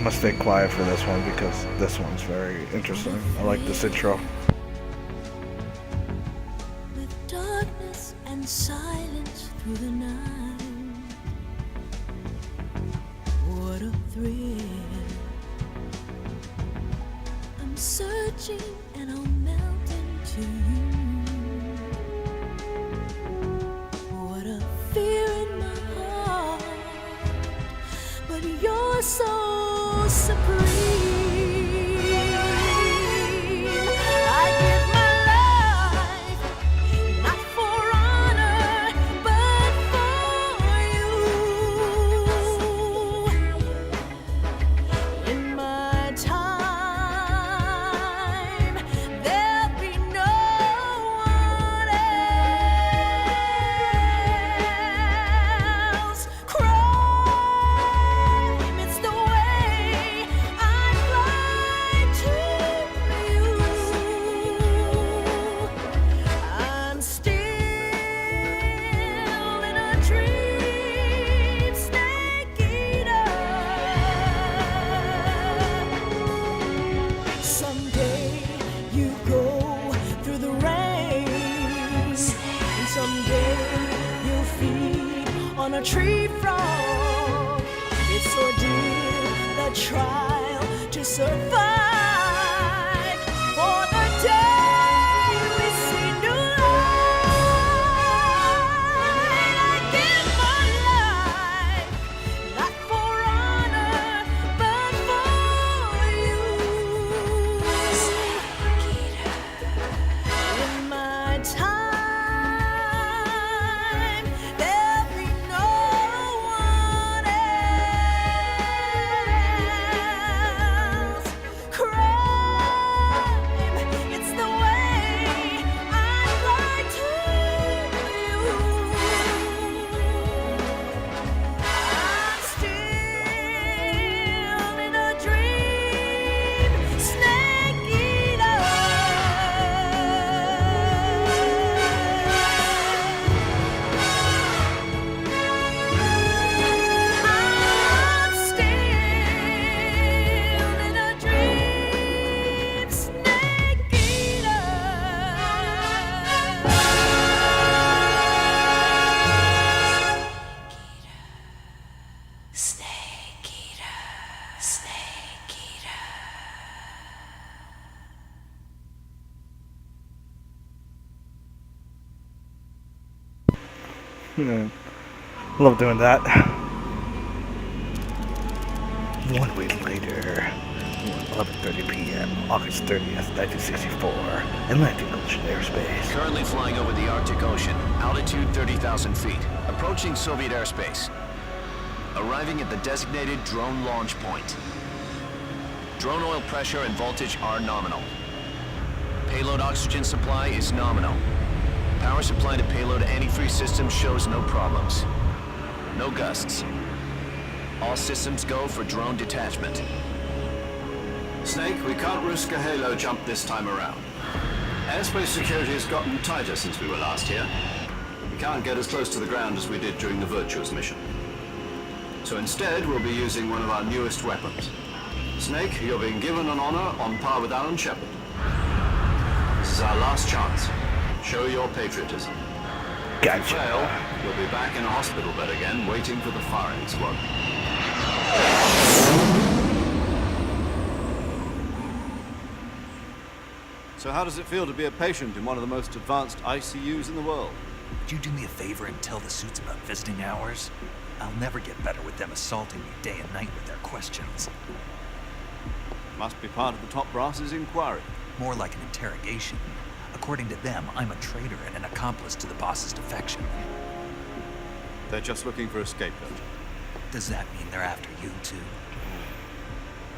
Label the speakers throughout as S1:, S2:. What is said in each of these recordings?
S1: I'm gonna stay quiet for this one because this one's very interesting. I like this intro.
S2: With darkness and silence through the night. What a thrill. I'm searching and I'll melt into you. What a fear in my heart, but you're so supreme. I give my life, not for honor, but for you. In my time, there'll be no one else. Crime, it's the way I fly to you. I'm still in a dream, snake eater. Someday you go through the rain, and someday you'll feed on a tree frog. It's ordeal, the trial to survive for the day we see new light. I give my life, not for honor, but for you. In my time, there'll be no one else. Crime, it's the way I fly to you. I'm still in a dream, snake eater. I'm still in a dream, snake eater. Snake eater, snake eater.
S1: Yeah. Love doing that. 1 week later, 11:30 p.m., August 30th, 1964, Atlantic Ocean airspace.
S3: Currently flying over the Arctic Ocean, altitude 30,000 feet, approaching Soviet airspace. Arriving at the designated drone launch point. Drone oil pressure and voltage are nominal. Payload oxygen supply is nominal. Power supply to payload antifreeze system shows no problems. No gusts. All systems go for drone detachment.
S4: Snake, we can't risk a halo jump this time around. Airspace security has gotten tighter since we were last here. We can't get as close to the ground as we did during the Virtuous mission. So instead, we'll be using one of our newest weapons. Snake, you're being given an honor on par with Alan Shepard. This is our last chance. Show your patriotism. If you
S1: Gotcha.
S4: fail, you'll be back in a hospital bed again, waiting for the firing squad.
S5: So how does it feel to be a patient in one of the most advanced ICUs in the world?
S6: Would you do me a favor and tell the suits about visiting hours? I'll never get better with them assaulting me day and night with their questions.
S5: Must be part of the top brass's inquiry.
S6: More like an interrogation. According to them, I'm a traitor and an accomplice to the boss's defection.
S5: They're just looking for a scapegoat.
S6: Does that mean they're after you, too?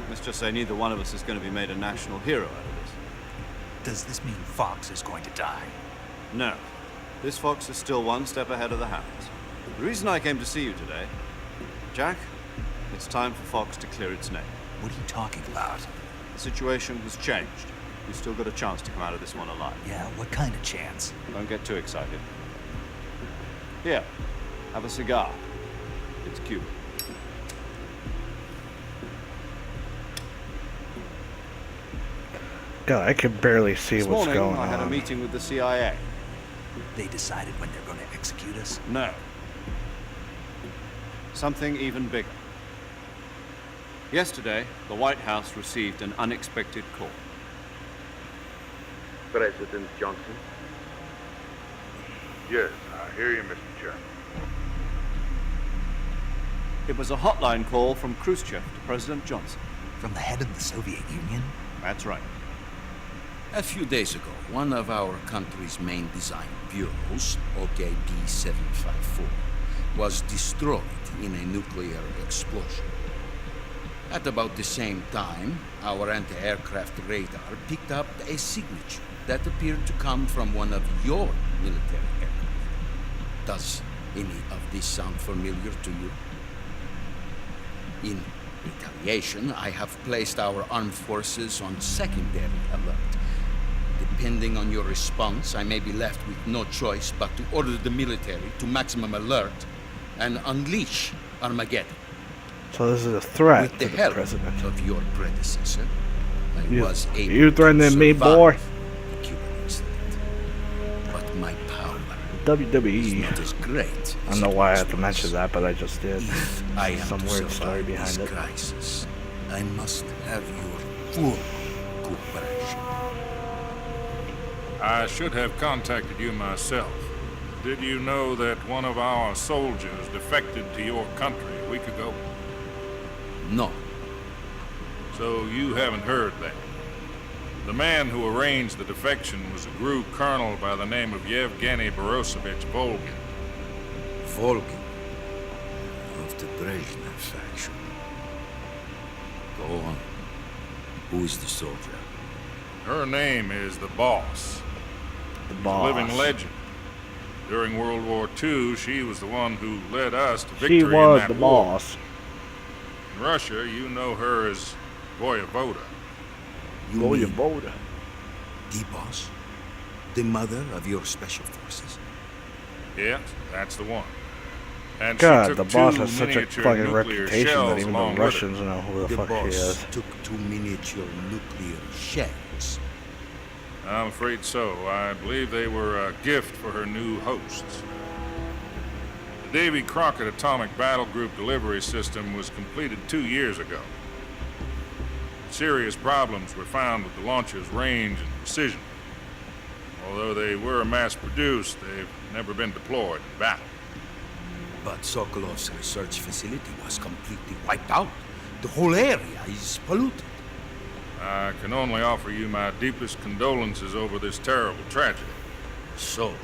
S5: Let's just say neither one of us is going to be made a national hero out of this.
S6: Does this mean Fox is going to die?
S5: No. This Fox is still one step ahead of the hounds. The reason I came to see you today, Jack, it's time for Fox to clear its name.
S6: What are you talking about?
S5: The situation has changed. We've still got a chance to come out of this one alive.
S6: Yeah, what kind of chance?
S5: Don't get too excited. Here, have a cigar. It's Cuban.
S1: God, I can barely see
S5: This
S1: what's
S5: morning,
S1: going
S5: I had a
S1: on.
S5: meeting with the CIA.
S6: They decided when they're going to execute us?
S5: No. Something even bigger. Yesterday, the White House received an unexpected call.
S7: President Johnson?
S8: Yes, I hear you, Mr. Chairman.
S5: It was a hotline call from Khrushchev to President Johnson.
S6: From the head of the Soviet Union?
S5: That's right.
S9: A few days ago, one of our country's main design bureaus, OKP-754, was destroyed in a nuclear explosion. At about the same time, our anti-aircraft radar picked up a signature that appeared to come from one of your military aircraft. Does any of this sound familiar to you? In retaliation, I have placed our armed forces on secondary alert. Depending on your response, I may be left with no choice but to order the military to maximum alert and unleash Armageddon.
S1: So this is a threat
S9: With
S1: to
S9: the
S1: the
S9: help
S1: president.
S9: of your predecessor, I was able
S1: You threatening
S9: to
S1: me, boy?
S9: survive the Cuban incident. But my power is
S1: WWE.
S9: not as great.
S1: I don't know why I have to mention that, but I just did.
S9: If I am
S1: Some
S9: to
S1: weird story
S9: survive
S1: behind
S9: this
S1: it.
S9: crisis, I must have your full cooperation.
S8: I should have contacted you myself. Did you know that one of our soldiers defected to your country a week ago?
S9: No,
S8: So you haven't heard that. The man who arranged the defection was a GRU colonel by the name of Yevgeny Borosovich Volgin.
S9: Volgin of the Brezhnev faction. Go on. Who is the soldier?
S8: Her name is the Boss.
S1: The
S8: A
S1: boss.
S8: living legend. During World War II, she was the one who led us to victory
S1: She
S8: in
S1: was
S8: that
S1: the
S8: war.
S1: boss.
S8: In Russia, you know her as Voyevoda.
S9: You
S1: Go your
S9: mean
S1: boulder.
S9: the boss? The mother of your special forces?
S8: Yes, that's the one. And
S1: God,
S8: she
S1: the
S8: took
S1: boss
S8: two
S1: has such a
S8: miniature
S1: fucking
S8: nuclear
S1: reputation that
S8: shells
S1: even the
S8: along with her.
S1: Russians know who the
S9: The
S1: fuck she
S9: boss
S1: is.
S9: took two miniature nuclear shells.
S8: I'm afraid so. I believe they were a gift for her new hosts. The Davy Crockett Atomic Battle Group delivery system was completed 2 years ago. Serious problems were found with the launcher's range and precision. Although they were mass-produced, they've never been deployed in battle.
S9: But Sokolov's research facility was completely wiped out. The whole area is polluted.
S8: I can only offer you my deepest condolences over this terrible tragedy.
S9: So,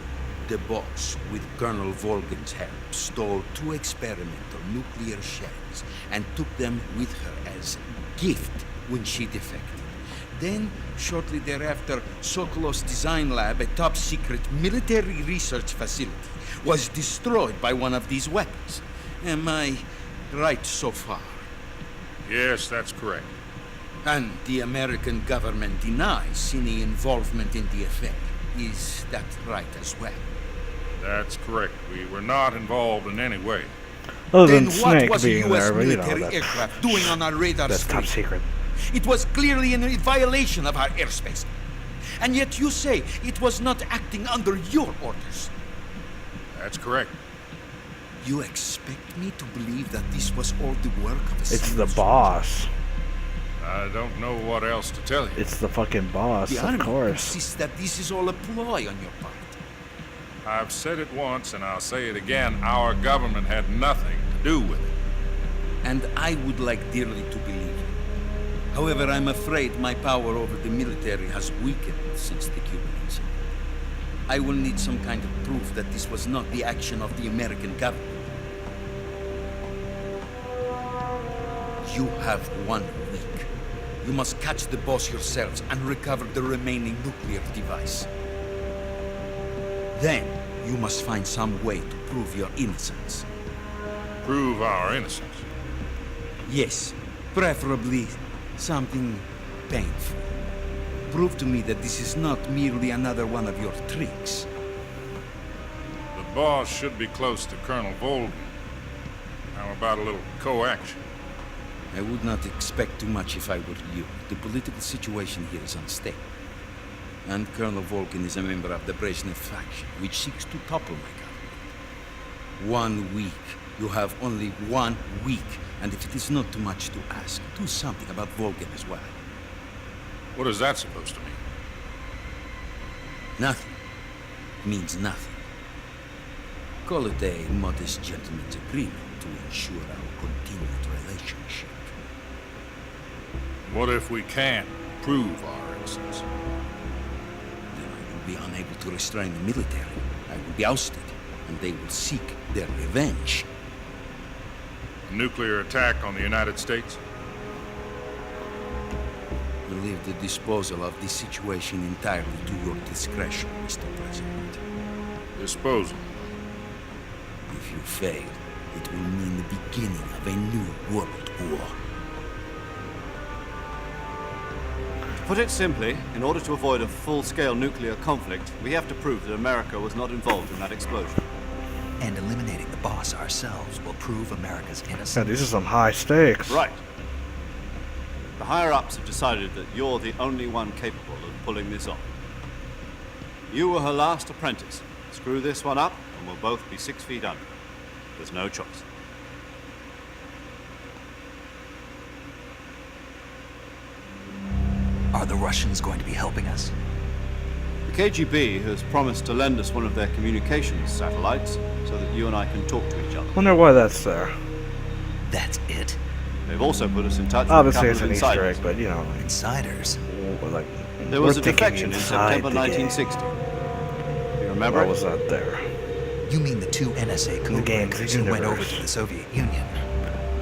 S9: the boss, with Colonel Volgin's help, stole two experimental nuclear shells and took them with her as gift when she defected. Then, shortly thereafter, Sokolov's design lab, a top-secret military research facility, was destroyed by one of these weapons. Am I right so far?
S8: Yes, that's correct.
S9: And the American government denies any involvement in the affair. Is that right as well?
S8: That's correct. We were not involved in any way.
S1: Other
S9: Then
S1: than
S9: what
S1: Snake
S9: was a
S1: being
S9: U.S.
S1: there, but you know,
S9: military aircraft doing on our radar
S1: that's top
S9: screen?
S1: secret.
S9: It was clearly in violation of our airspace. And yet you say it was not acting under your orders.
S8: That's correct.
S9: You expect me to believe that this was all the work of a
S1: It's
S9: single
S1: the
S9: soldier?
S1: boss.
S8: I don't know what else to tell you.
S1: It's the fucking boss,
S9: The
S1: of
S9: Army
S1: course.
S9: insists that this is all a ploy on your part.
S8: I've said it once and I'll say it again. Our government had nothing to do with it.
S9: And I would like dearly to believe you. However, I'm afraid my power over the military has weakened since the Cuban incident. I will need some kind of proof that this was not the action of the American government. You have 1 week. You must catch the boss yourselves and recover the remaining nuclear device. Then, you must find some way to prove your innocence.
S8: Prove our innocence.
S9: Yes, preferably something painful. Prove to me that this is not merely another one of your tricks.
S8: The boss should be close to Colonel Volgin. How about a little co-action?
S9: I would not expect too much if I were you. The political situation here is unstable. And Colonel Volkin is a member of the Brezhnev faction, which seeks to topple my government. 1 week. You have only 1 week. And if it is not too much to ask, do something about Volkin as well.
S8: What is that supposed to mean?
S9: Nothing. Means nothing. Call it a modest gentleman's agreement to ensure our continued relationship.
S8: What if we can't prove our innocence?
S9: Then I will be unable to restrain the military. I will be ousted, and they will seek their revenge.
S8: A nuclear attack on the United States?
S9: I leave the disposal of this situation entirely to your discretion, Mr. President.
S8: Disposal.
S9: If you fail, it will mean the beginning of a new world war.
S5: To put it simply, in order to avoid a full-scale nuclear conflict, we have to prove that America was not involved in that explosion.
S6: And eliminating the boss ourselves will prove America's
S1: Yeah,
S6: innocence.
S1: these are some high stakes.
S5: Right. The higher-ups have decided that you're the only one capable of pulling this off. You were her last apprentice. Screw this one up, and we'll both be 6 feet under. There's no choice.
S6: Are the Russians going to be helping us?
S5: The KGB has promised to lend us one of their communications satellites so that you and I can talk to each other.
S1: Wonder why that's there.
S6: That's it?
S5: They've also put us in touch
S1: Obviously,
S5: with
S1: it's
S5: a
S1: an
S5: couple of
S1: Easter egg,
S5: insiders.
S1: but you know,
S6: Insiders?
S1: like
S5: There was
S1: we're
S5: a
S1: thinking
S5: defection in
S1: inside
S5: September
S1: the game.
S5: 1960. You remember
S1: Why
S5: it?
S1: was that there?
S6: You mean the two NSA
S1: The game's
S6: codebreakers who went over
S1: universe.
S6: to the Soviet Union?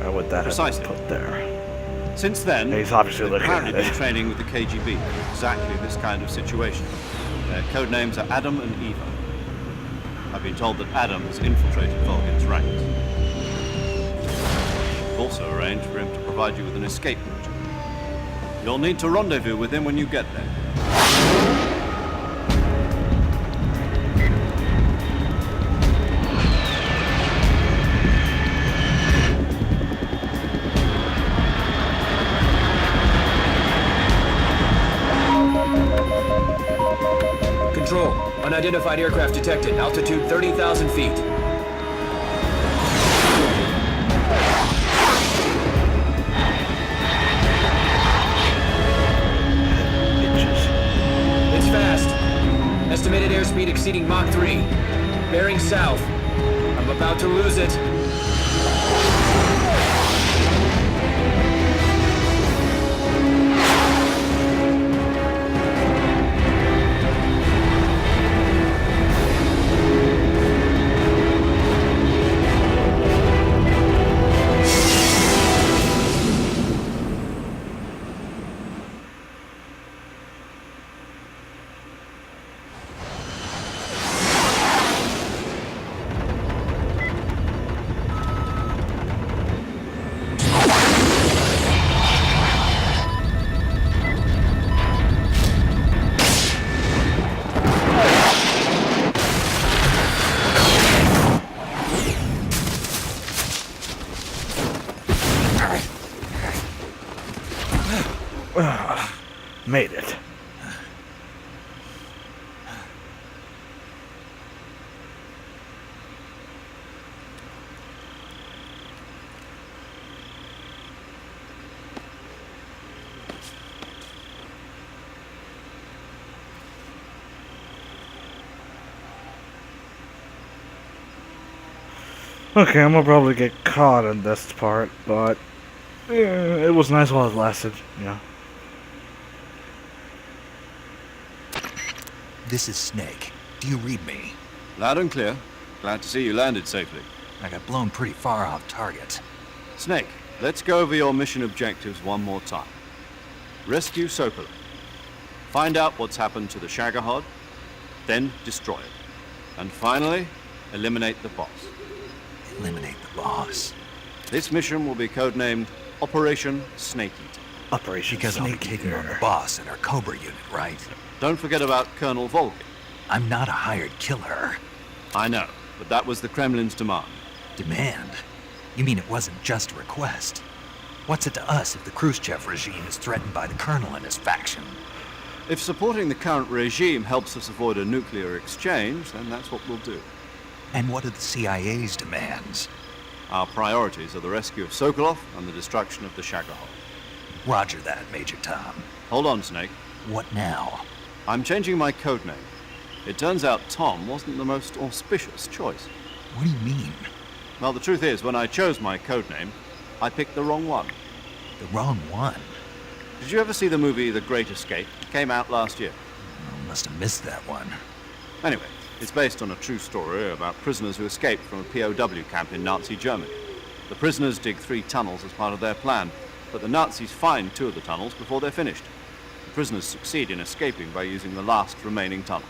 S1: Why would that have
S5: Precisely.
S1: been put there?
S5: Since then,
S1: He's obviously
S5: they've
S1: looking
S5: apparently
S1: at it.
S5: been training with the KGB for exactly this kind of situation. Their code names are Adam and Eva. I've been told that Adam has infiltrated Volgin's ranks. We've also arranged for him to provide you with an escape route. You'll need to rendezvous with him when you get there.
S7: Control. Unidentified aircraft detected. Altitude 30,000 feet.
S1: Bitches.
S7: It's fast. Estimated airspeed exceeding Mach 3. Bearing south. I'm about to lose it.
S1: Made it. Okay, I'm gonna probably get caught in this part, but it was nice while it lasted, yeah.
S6: This is Snake. Do you read me?
S5: Loud and clear. Glad to see you landed safely.
S6: I got blown pretty far off target.
S5: Snake, let's go over your mission objectives one more time. Rescue Sokolov. Find out what's happened to the Shagohod, then destroy it. And finally, eliminate the boss.
S6: Eliminate the boss.
S5: This mission will be codenamed Operation Snake Eater.
S1: Operation
S6: Because I'll be
S1: Snake
S6: taking on
S1: Eater.
S6: the boss in our Cobra unit, right?
S5: Don't forget about Colonel Volkin.
S6: I'm not a hired killer.
S5: I know, but that was the Kremlin's demand.
S6: Demand? You mean it wasn't just a request? What's it to us if the Khrushchev regime is threatened by the Colonel and his faction?
S5: If supporting the current regime helps us avoid a nuclear exchange, then that's what we'll do.
S6: And what are the CIA's demands?
S5: Our priorities are the rescue of Sokolov and the destruction of the Shagohod.
S6: Roger that, Major Tom.
S5: Hold on, Snake.
S6: What now?
S5: I'm changing my codename. It turns out Tom wasn't the most auspicious choice.
S6: What do you mean?
S5: Well, the truth is, when I chose my codename, I picked the wrong one.
S6: The wrong one?
S5: Did you ever see the movie The Great Escape? It came out last year.
S6: I must have missed that one.
S5: Anyway, it's based on a true story about prisoners who escaped from a POW camp in Nazi Germany. The prisoners dig 3 tunnels as part of their plan, but the Nazis find 2 of the tunnels before they're finished. The prisoners succeed in escaping by using the last remaining tunnel.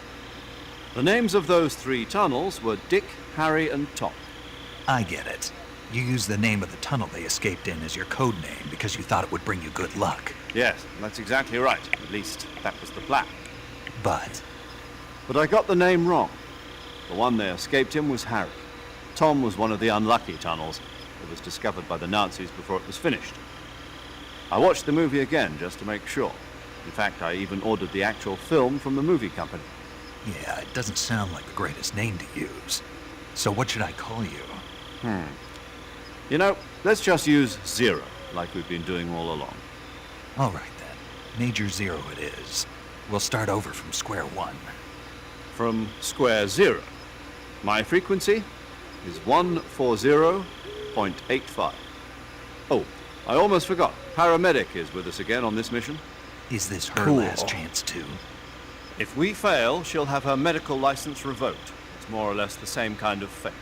S5: The names of those 3 tunnels were Dick, Harry, and Tom.
S6: I get it. You used the name of the tunnel they escaped in as your code name because you thought it would bring you good luck.
S5: Yes, that's exactly right. At least, that was the plan.
S6: But
S5: But I got the name wrong. The one they escaped in was Harry. Tom was one of the unlucky tunnels that was discovered by the Nazis before it was finished. I watched the movie again just to make sure. In fact, I even ordered the actual film from the movie company.
S6: yeah, it doesn't sound like the greatest name to use. So what should I call you?
S5: You know, let's just use Zero, like we've been doing all along.
S6: All right then. Major Zero it is. We'll start over from square one.
S5: From square 0. My frequency is 140.85. Oh, I almost forgot. Paramedic is with us again on this mission.
S6: Is this her
S1: Cool.
S6: last chance too?
S5: If we fail, she'll have her medical license revoked. It's more or less the same kind of fate.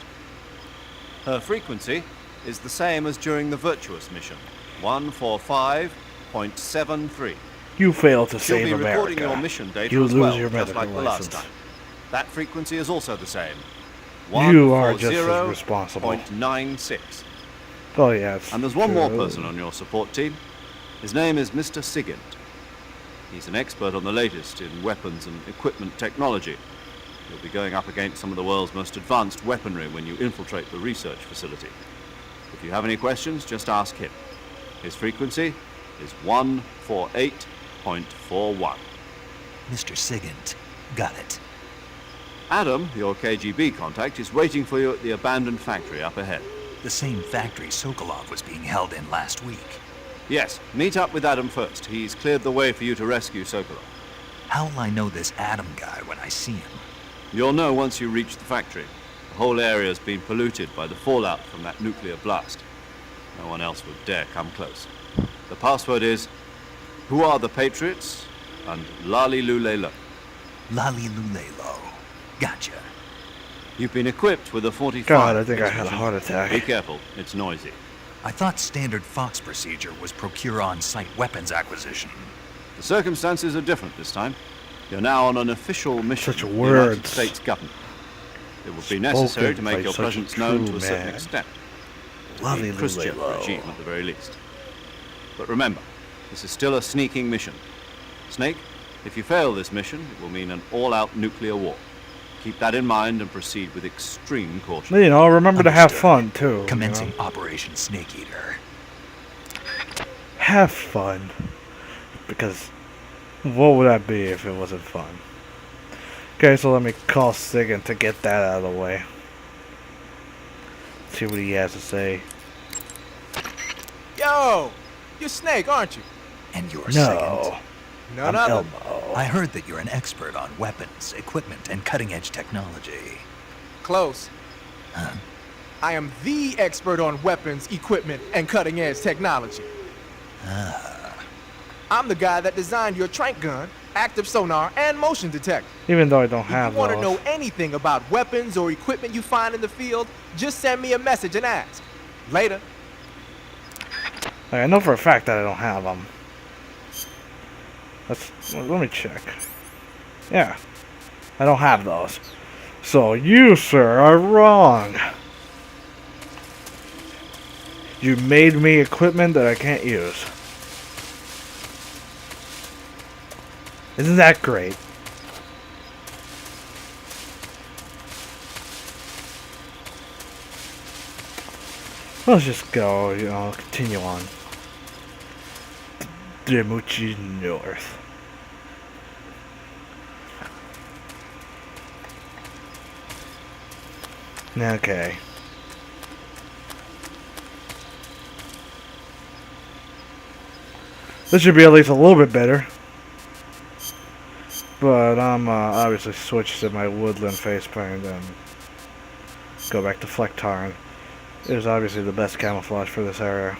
S5: Her frequency is the same as during the virtuous mission, 145.73.
S1: You failed to
S5: She'll
S1: save
S5: be recording
S1: America.
S5: your mission data
S1: You
S5: as
S1: lose
S5: well,
S1: your
S5: just like
S1: medical
S5: the last
S1: license.
S5: time. That frequency is also the same.
S1: You are just as responsible.
S5: 140.96.
S1: Oh yeah. It's
S5: And there's one more
S1: true.
S5: person on your support team. His name is Mr. Sigint. He's an expert on the latest in weapons and equipment technology. You'll be going up against some of the world's most advanced weaponry when you infiltrate the research facility. If you have any questions, just ask him. His frequency is 148.41.
S6: Mr. Sigint. Got it.
S5: Adam, your KGB contact, is waiting for you at the abandoned factory up ahead.
S6: The same factory Sokolov was being held in last week.
S5: Yes, meet up with Adam first. He's cleared the way for you to rescue Sokolov.
S6: How'll I know this Adam guy when I see him?
S5: You'll know once you reach the factory. The whole area's been polluted by the fallout from that nuclear blast. No one else would dare come close. The password is, "Who are the Patriots?" and "Lali Lulelo."
S6: Lali Lulelo. Gotcha.
S5: You've been equipped with a 45.
S1: God, I think I had a heart
S5: Be
S1: attack.
S5: careful, it's noisy.
S6: I thought standard Fox procedure was procure on-site weapons acquisition.
S5: The circumstances are different this time. You're now on an official mission
S1: Such
S5: of the United
S1: words.
S5: States government. It will be necessary to
S1: Spoken
S5: make
S1: by
S5: your
S1: such a
S5: presence known
S1: true
S5: to a certain
S1: man.
S5: extent.
S1: Lali
S5: The Khrushchev
S1: Lulelo.
S5: regime at the very least. But remember, this is still a sneaking mission. Snake, if you fail this mission, it will mean an all-out nuclear war. Keep that in mind and proceed with extreme caution.
S1: You know, remember to have
S6: Understood.
S1: fun too. you
S6: Commencing
S1: know?
S6: Operation Snake Eater.
S1: Have fun. Because what would that be if it wasn't fun? Okay, so let me call Sigint to get that out of the way. See what he has to say.
S10: Yo, you're Snake, aren't you?
S6: And you're
S1: No.
S6: Sigint.
S10: None
S1: I'm
S10: other.
S1: Elmo.
S6: I heard that you're an expert on weapons, equipment, and cutting-edge technology.
S10: Close. I am the expert on weapons, equipment, and cutting-edge technology. I'm the guy that designed your trank gun, active sonar, and motion detector.
S1: Even though I don't
S10: If
S1: have
S10: you want to
S1: those.
S10: know anything about weapons or equipment you find in the field, just send me a message and ask. Later.
S1: Like, I know for a fact that I don't have them. Let me check. Yeah. I don't have those. So you, sir, are wrong. You made me equipment that I can't use. Isn't that great? Let's just go, continue on. Demuchi North. Okay. This should be at least a little bit better. But I'm obviously switch to my woodland face paint and go back to Flecktarn. It is obviously the best camouflage for this area.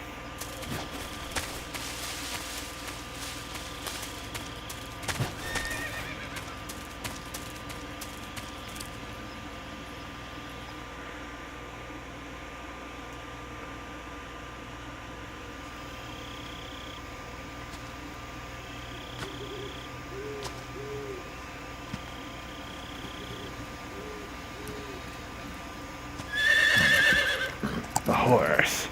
S1: The horse.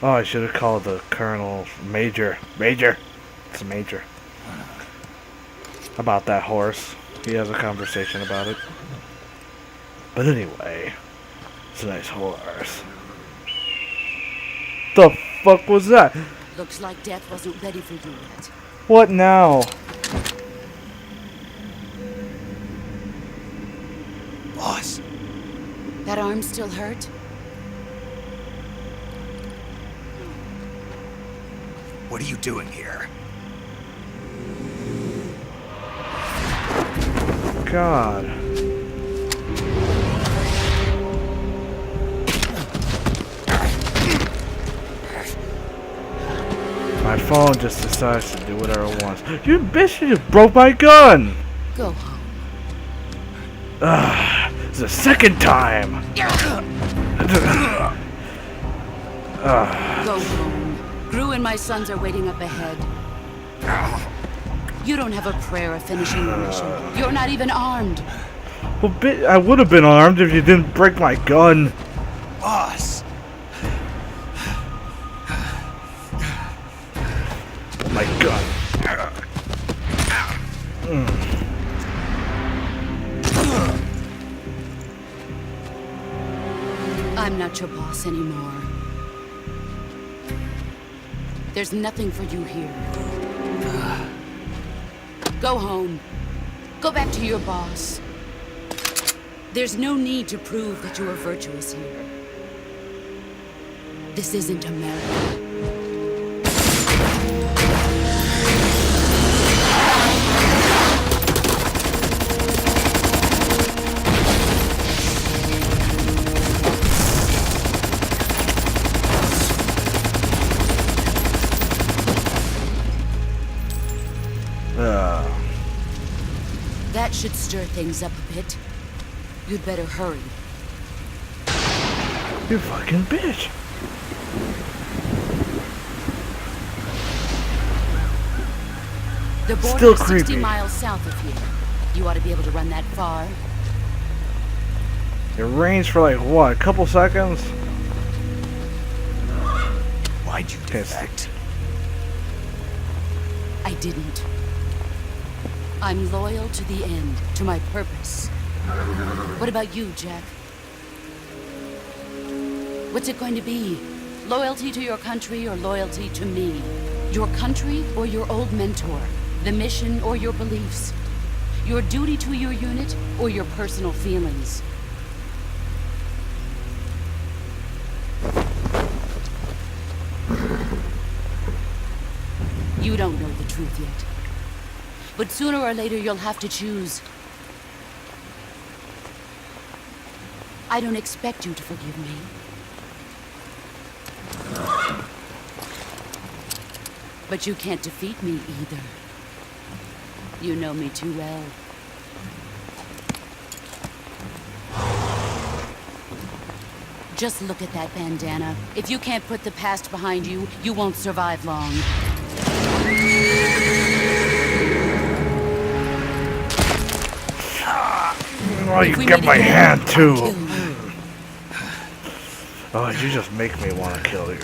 S1: Oh, I should have called the Colonel Major. Major! It's a Major. About that horse. He has a conversation about it. But anyway, it's a nice horse. The fuck was that?
S11: Looks like death wasn't ready for you yet.
S1: What now?
S6: Boss,
S11: That arm still hurt?
S6: what are you doing here?
S1: God. My phone just decides to do whatever it wants. You bitch, you just broke my gun!
S11: Go home.
S1: It's the second time!
S11: Go home. Gru and my sons are waiting up ahead. You don't have a prayer of finishing your mission. You're not even armed.
S1: Well, I would have been armed if you didn't break my gun.
S6: Boss!
S1: My gun.
S11: I'm not your boss anymore. There's nothing for you here. Go home. Go back to your boss. There's no need to prove that you are virtuous here. This isn't America. That should stir things up a bit. You'd better hurry.
S1: You fucking bitch.
S11: The border
S1: Still
S11: is 60
S1: creepy.
S11: miles south of here. You ought to be able to run that far.
S1: It rains for like what, a couple seconds?
S6: Why'd you defect?
S11: I didn't. I'm loyal to the end, to my purpose. What about you, Jack? What's it going to be? Loyalty to your country or loyalty to me? Your country or your old mentor? The mission or your beliefs? Your duty to your unit or your personal feelings? You don't know the truth yet. But sooner or later you'll have to choose. I don't expect you to forgive me. But you can't defeat me either. You know me too well. Just look at that bandana. If you can't put the past behind you, you won't survive long.
S1: Oh, you get my hand too. Oh, you just make me want to kill you.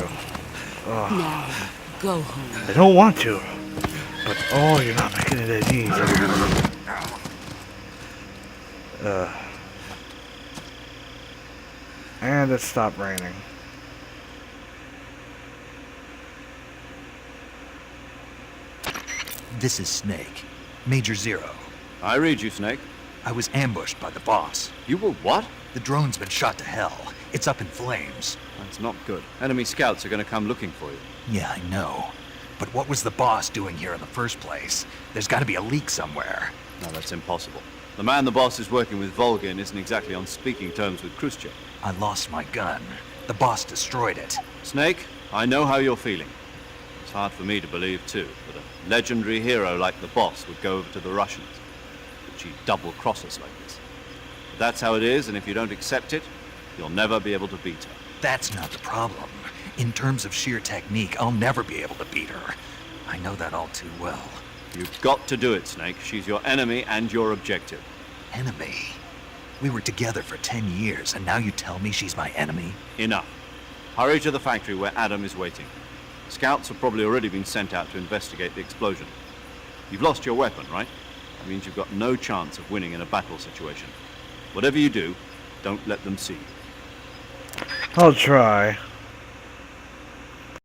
S1: Oh.
S11: Now, go home.
S1: I don't want to. But, oh, you're not making it that easy. And it stopped raining.
S6: This is Snake. Major Zero.
S5: I read you, Snake.
S6: I was ambushed by the boss.
S5: You were what?
S6: The drone's been shot to hell. It's up in flames.
S5: That's not good. Enemy scouts are going to come looking for you.
S6: Yeah, I know. But what was the boss doing here in the first place? There's got to be a leak somewhere.
S5: No, that's impossible. The man the boss is working with, Volgin, isn't exactly on speaking terms with Khrushchev.
S6: I lost my gun. The boss destroyed it.
S5: Snake, I know how you're feeling. It's hard for me to believe, too, that a legendary hero like the boss would go over to the Russians. That she'd double-cross us like this. But that's how it is, and if you don't accept it, you'll never be able to beat her.
S6: That's not the problem. In terms of sheer technique, I'll never be able to beat her. I know that all too well.
S5: You've got to do it, Snake. She's your enemy and your objective.
S6: Enemy? We were together for 10 years, and now you tell me she's my enemy?
S5: Enough. Hurry to the factory where Adam is waiting. Scouts have probably already been sent out to investigate the explosion. You've lost your weapon, right? That means you've got no chance of winning in a battle situation. Whatever you do, don't let them see you.
S1: I'll try.